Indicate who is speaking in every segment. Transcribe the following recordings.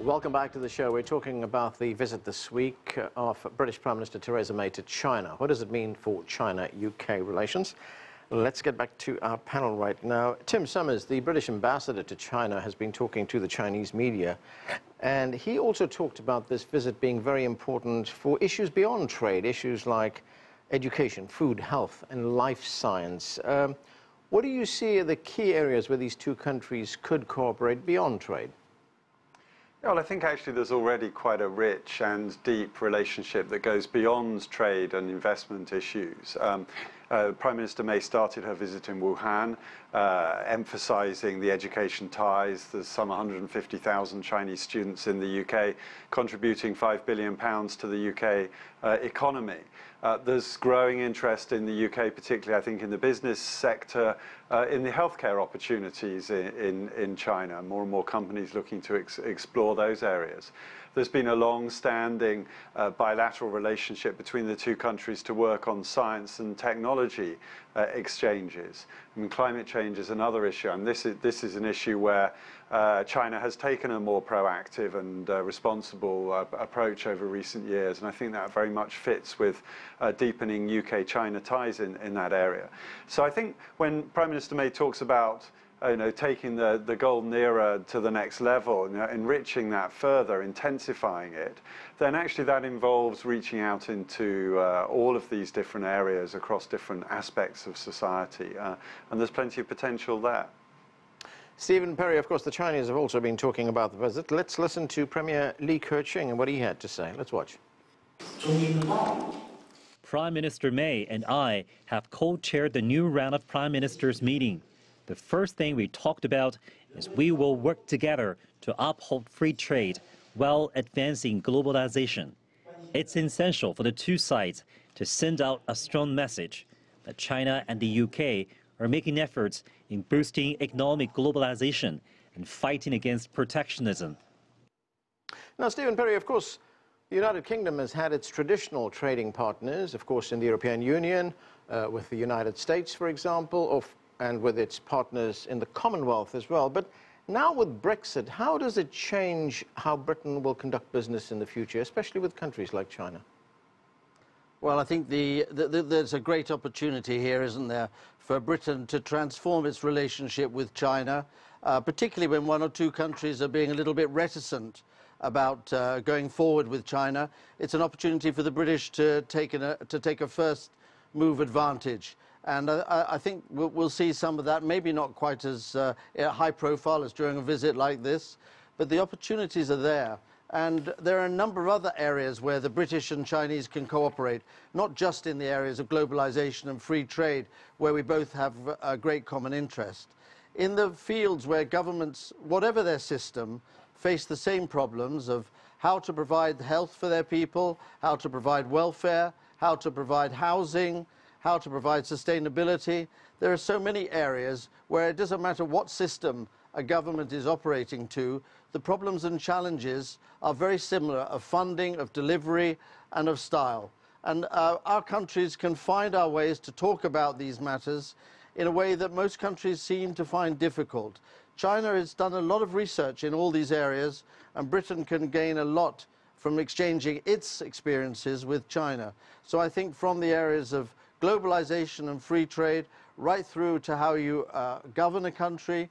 Speaker 1: Welcome back to the show. We're talking about the visit this week of British Prime Minister Theresa May to China. What does it mean for China-UK relations? Let's get back to our panel right now. Tim Summers, the British ambassador to China, has been talking to the Chinese media, and he also talked about this visit being very important for issues beyond trade, issues like education, food, health, and life science. What do you see are the key areas where these two countries could cooperate beyond trade?
Speaker 2: Well, I think actually there's already quite a rich and deep relationship that goes beyond trade and investment issues. Prime Minister May started her visit in Wuhan, emphasizing the education ties. There's some 150,000 Chinese students in the UK, contributing £5 billion to the UK economy. There's growing interest in the UK, particularly I think in the business sector, in the healthcare opportunities in China. More and more companies looking to explore those areas. There's been a long-standing bilateral relationship between the two countries to work on science and technology exchanges. I mean, climate change is another issue, and this is an issue where China has taken a more proactive and responsible approach over recent years, and I think that very much fits with deepening UK-China ties in that area. So I think when Prime Minister May talks about taking the golden era to the next level, enriching that further, intensifying it, then actually that involves reaching out into all of these different areas across different aspects of society, and there's plenty of potential there.
Speaker 1: Stephen Perry, of course, the Chinese have also been talking about the visit. Let's listen to Premier Li Keqiang and what he had to say. Let's watch.
Speaker 3: Prime Minister May and I have co-chaired the new round of Prime Ministers meeting. The first thing we talked about is we will work together to uphold free trade while advancing globalization. It's essential for the two sides to send out a strong message that China and the UK are making efforts in boosting economic globalization and fighting against protectionism.
Speaker 1: Now, Stephen Perry, of course, the United Kingdom has had its traditional trading partners, of course, in the European Union, with the United States, for example, and with its partners in the Commonwealth as well. But now with Brexit, how does it change how Britain will conduct business in the future, especially with countries like China?
Speaker 4: Well, I think there's a great opportunity here, isn't there, for Britain to transform its relationship with China, particularly when one or two countries are being a little bit reticent about going forward with China. It's an opportunity for the British to take a first move advantage. And I think we'll see some of that, maybe not quite as high profile as during a visit like this, but the opportunities are there. And there are a number of other areas where the British and Chinese can cooperate, not just in the areas of globalization and free trade, where we both have a great common interest. In the fields where governments, whatever their system, face the same problems of how to provide health for their people, how to provide welfare, how to provide housing, how to provide sustainability. There are so many areas where it doesn't matter what system a government is operating to, the problems and challenges are very similar, of funding, of delivery, and of style. And our countries can find our ways to talk about these matters in a way that most countries seem to find difficult. China has done a lot of research in all these areas, and Britain can gain a lot from exchanging its experiences with China. So I think from the areas of globalization and free trade, right through to how you govern a country,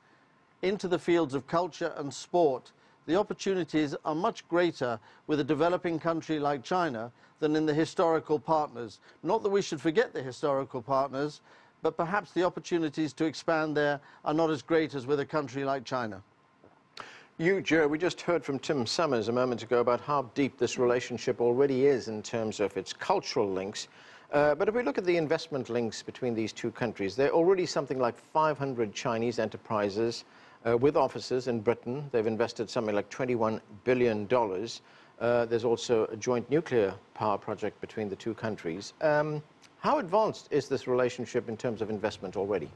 Speaker 4: into the fields of culture and sport, the opportunities are much greater with a developing country like China than in the historical partners. Not that we should forget the historical partners, but perhaps the opportunities to expand there are not as great as with a country like China.
Speaker 1: Joe, we just heard from Tim Summers a moment ago about how deep this relationship already is in terms of its cultural links. But if we look at the investment links between these two countries, there are already something like 500 Chinese enterprises with offices in Britain. They've invested something like $21 billion. There's also a joint nuclear power project between the two countries. How advanced is this relationship in terms of investment already?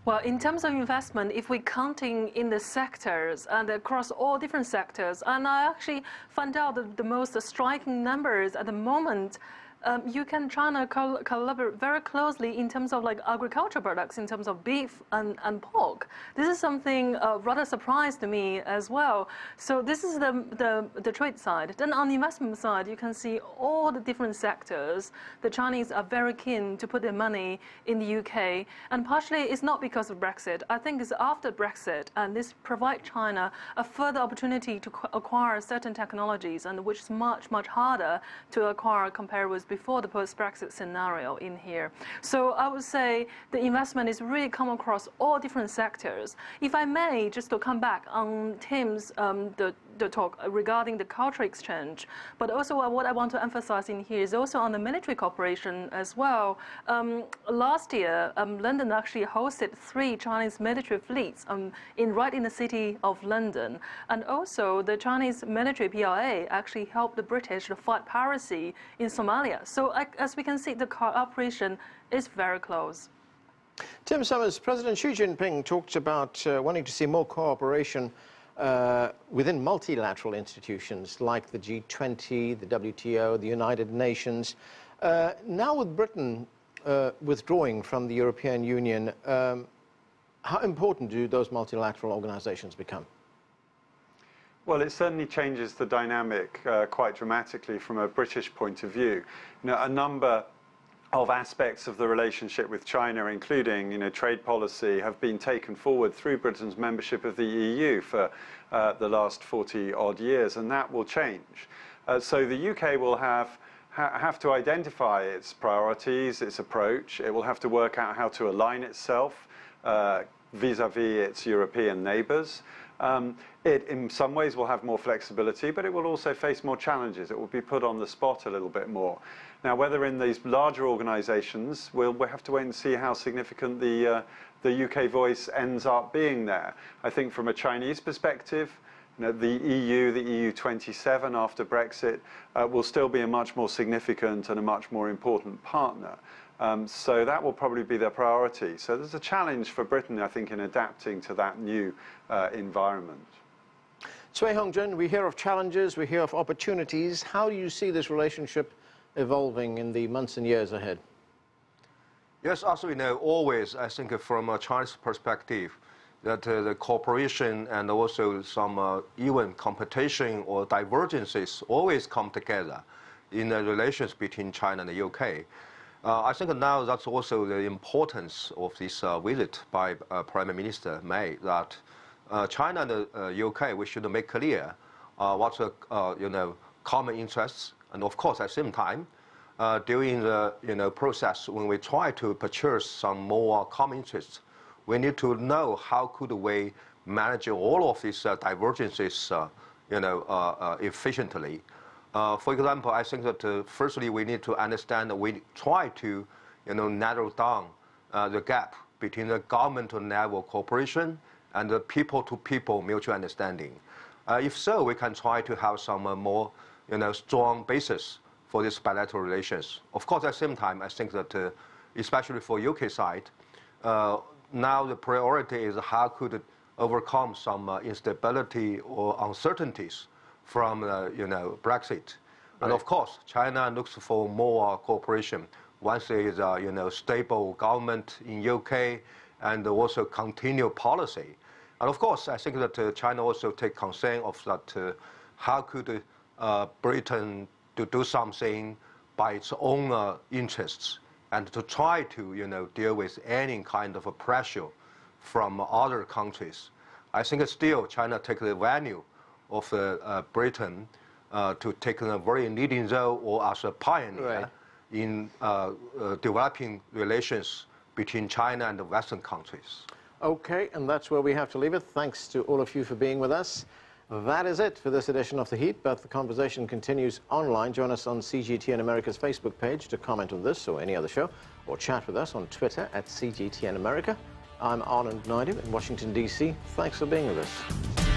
Speaker 5: Well, in terms of investment, if we're counting in the sectors and across all different sectors, and I actually found out that the most striking numbers at the moment UK and China collaborate very closely in terms of like agricultural products, in terms of beef and pork. This is something rather surprised me as well. So this is the trade side. Then on the investment side, you can see all the different sectors. The Chinese are very keen to put their money in the UK, and partially it's not because of Brexit. I think it's after Brexit, and this provides China a further opportunity to acquire certain technologies, and which is much harder to acquire compared with before the post-Brexit scenario in here. So I would say the investment is really come across all different sectors. If I may, just to come back on Tim's the talk regarding the cultural exchange, but also what I want to emphasize in here is also on the military cooperation as well. Last year, London actually hosted 3 Chinese military fleets right in the city of London. And also the Chinese military PLA actually helped the British to fight piracy in Somalia. So as we can see, the cooperation is very close.
Speaker 1: Tim Summers, President Xi Jinping talked about wanting to see more cooperation within multilateral institutions like the G20, the WTO, the United Nations. Now with Britain withdrawing from the European Union, how important do those multilateral organizations become?
Speaker 2: Well, it certainly changes the dynamic quite dramatically from a British point of view. A number of aspects of the relationship with China, including trade policy, have been taken forward through Britain's membership of the EU for the last 40-odd years, and that will change. So the UK will have to identify its priorities, its approach. It will have to work out how to align itself vis-à-vis its European neighbours. It, in some ways, will have more flexibility, but it will also face more challenges. It will be put on the spot a little bit more. Now, whether in these larger organisations, we'll have to wait and see how significant the UK voice ends up being there. I think from a Chinese perspective, the EU 27 after Brexit will still be a much more significant and a much more important partner. So that will probably be their priority. So there's a challenge for Britain, I think, in adapting to that new environment.
Speaker 1: Cui Hongjian, we hear of challenges, we hear of opportunities. How do you see this relationship evolving in the months and years ahead?
Speaker 6: Yes, as we know, always, I think from a Chinese perspective, that the cooperation and also some even competition or divergences always come together in the relations between China and the UK. I think now that's also the importance of this visit by Prime Minister May, that China and the UK, we should make clear what's the common interests, and of course at the same time, during the process when we try to purchase some more common interests, we need to know how could we manage all of these divergences, efficiently. For example, I think that firstly we need to understand that we try to, narrow down the gap between the government-level cooperation and the people-to-people mutual understanding. If so, we can try to have some more, strong basis for these bilateral relations. Of course, at the same time, I think that especially for UK side, now the priority is how could it overcome some instability or uncertainties from Brexit. Right. And of course, China looks for more cooperation once there is a stable government in UK and also continued policy. And of course, I think that China also take concern of that how could Britain to do something by its own interests and to try to deal with any kind of a pressure from other countries. I think still China takes the value of Britain to take a very leading role or as a pioneer in developing relations between China and the Western countries.
Speaker 1: Okay, and that's where we have to leave it. Thanks to all of you for being with us. That is it for this edition of The Heat, but the conversation continues online. Join us on CGTN America's Facebook page to comment on this or any other show, or chat with us on Twitter at CGTN America. I'm Arnold Naidu in Washington, D.C. Thanks for being with us.